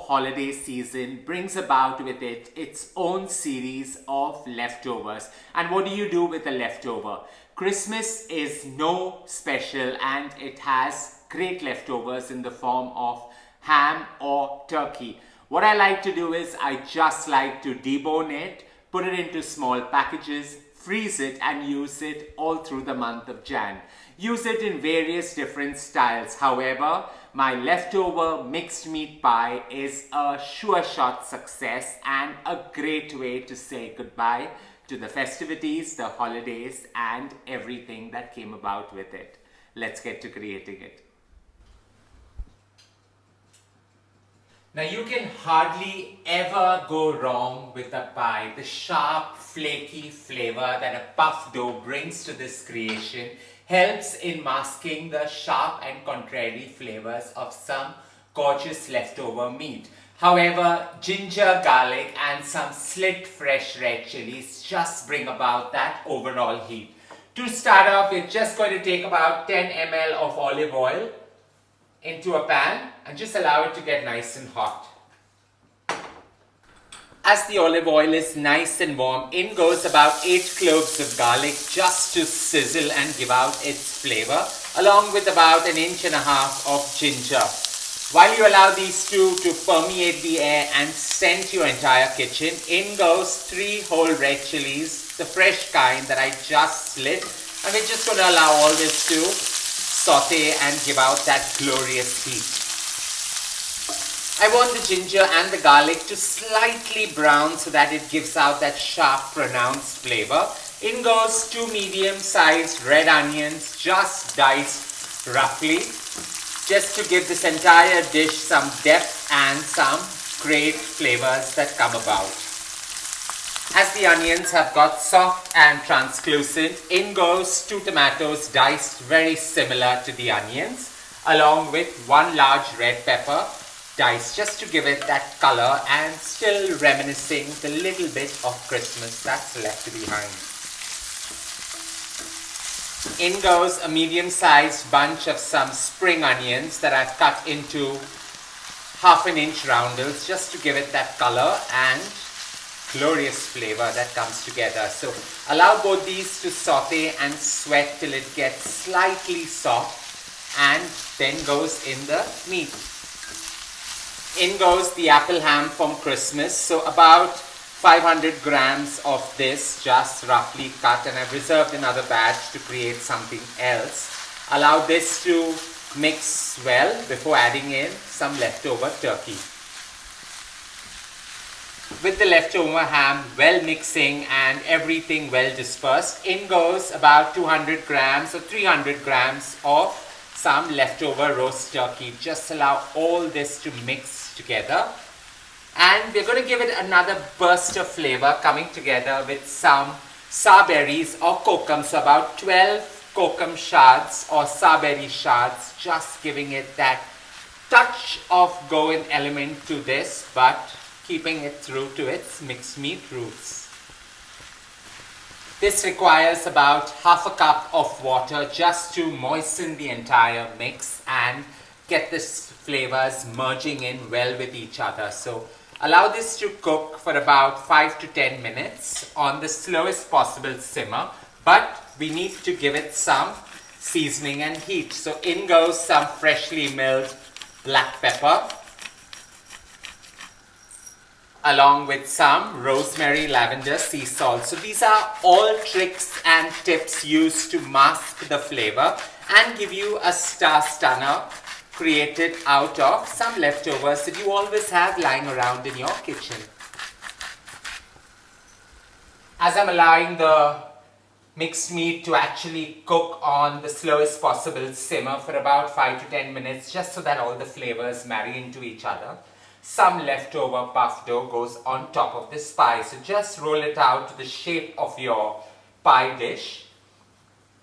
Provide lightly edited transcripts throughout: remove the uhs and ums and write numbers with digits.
holiday season brings about with it its own series of leftovers. And what do you do with a leftover? Christmas is no special, and it has great leftovers in the form of ham or turkey. What I like to do is I just like to debone it, put it into small packages, freeze it, and use it all through the month of Jan. Use it in various different styles. However, my leftover mixed meat pie is a sure shot success and a great way to say goodbye to the festivities, the holidays, and everything that came about with it. Let's get to creating it. Now you can hardly ever go wrong with a pie. The sharp, flaky flavor that a puff dough brings to this creation helps in masking the sharp and contrary flavors of some gorgeous leftover meat. However, ginger, garlic, and some slit fresh red chilies just bring about that overall heat. To start off, we're just going to take about 10 ml of olive oil into a pan and just allow it to get nice and hot. As the olive oil is nice and warm, in goes about 8 cloves of garlic just to sizzle and give out its flavor, along with about 1.5 inches of ginger. While you allow these two to permeate the air and scent your entire kitchen, in goes 3 whole red chilies, the fresh kind that I just slit, and we're just going to allow all this to saute and give out that glorious heat. I want the ginger and the garlic to slightly brown so that it gives out that sharp, pronounced flavor. In goes 2 medium-sized red onions, just diced roughly, just to give this entire dish some depth and some great flavors that come about. As the onions have got soft and translucent, in goes 2 tomatoes diced very similar to the onions, along with 1 large red pepper diced just to give it that color and still reminiscing the little bit of Christmas that's left behind. In goes a medium-sized bunch of some spring onions that I've cut into 1/2 inch roundels just to give it that color and glorious flavor that comes together. So allow both these to saute and sweat till it gets slightly soft, and then goes in the meat. In goes the apple ham from Christmas, so about 500 grams of this just roughly cut, and I've reserved another batch to create something else. Allow this to mix well before adding in some leftover turkey. With the leftover ham well mixing and everything well dispersed, in goes about 200 grams or 300 grams of some leftover roast turkey. Just allow all this to mix together, and we're going to give it another burst of flavor coming together with some sour berries or kokum, so about 12 kokum shards or sour berry shards, just giving it that touch of Goan element to this, but keeping it true to its mixed meat roots. This requires about 1/2 cup of water just to moisten the entire mix and get the flavors merging in well with each other. So allow this to cook for about 5 to 10 minutes on the slowest possible simmer, but we need to give it some seasoning and heat. So in goes some freshly milled black pepper, along with some rosemary, lavender, sea salt. So these are all tricks and tips used to mask the flavor and give you a star stunner created out of some leftovers that you always have lying around in your kitchen. As I'm allowing the mixed meat to actually cook on the slowest possible simmer for about 5 to 10 minutes, just so that all the flavors marry into each other, some leftover puff dough goes on top of this pie. So just roll it out to the shape of your pie dish,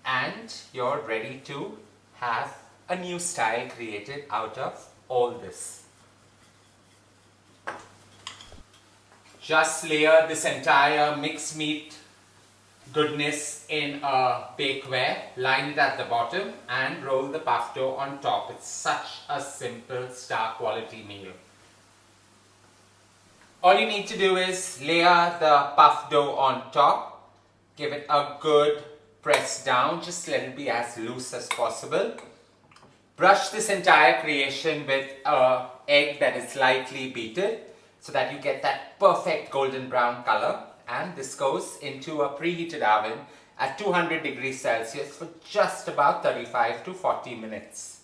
and you're ready to have a new style created out of all this. Just layer this entire mixed meat goodness in a bakeware, line it at the bottom, and roll the puff dough on top. It's such a simple star quality meal. All you need to do is layer the puff dough on top. Give it a good press down. Just let it be as loose as possible. Brush this entire creation with an egg that is lightly beaten so that you get that perfect golden brown color. And this goes into a preheated oven at 200 degrees Celsius for just about 35 to 40 minutes.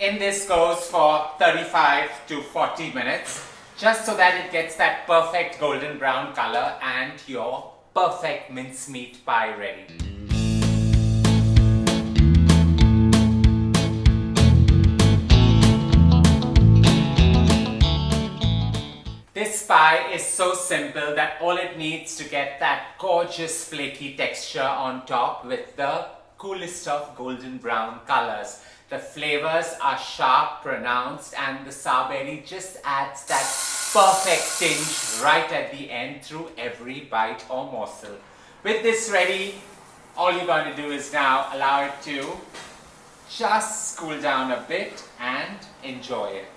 In this goes for 35 to 40 minutes, just so that it gets that perfect golden brown color and your perfect mincemeat pie ready. This pie is so simple that all it needs to get that gorgeous flaky texture on top with the coolest of golden brown colors. The flavors are sharp, pronounced, and the sourberry just adds that perfect tinge right at the end through every bite or morsel. With this ready, all you're going to do is now allow it to just cool down a bit and enjoy it.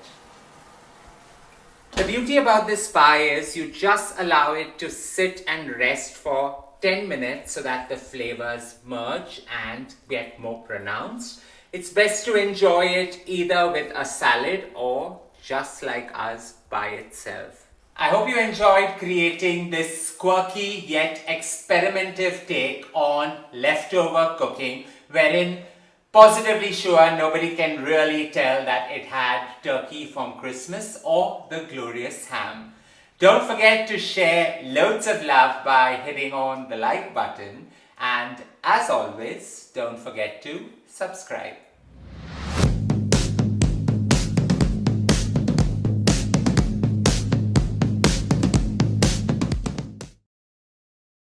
The beauty about this pie is you just allow it to sit and rest for 10 minutes so that the flavors merge and get more pronounced. It's best to enjoy it either with a salad or just like us by itself. I hope you enjoyed creating this quirky yet experimentative take on leftover cooking, wherein positively sure nobody can really tell that it had turkey from Christmas or the glorious ham. Don't forget to share loads of love by hitting on the like button, and as always, don't forget to subscribe.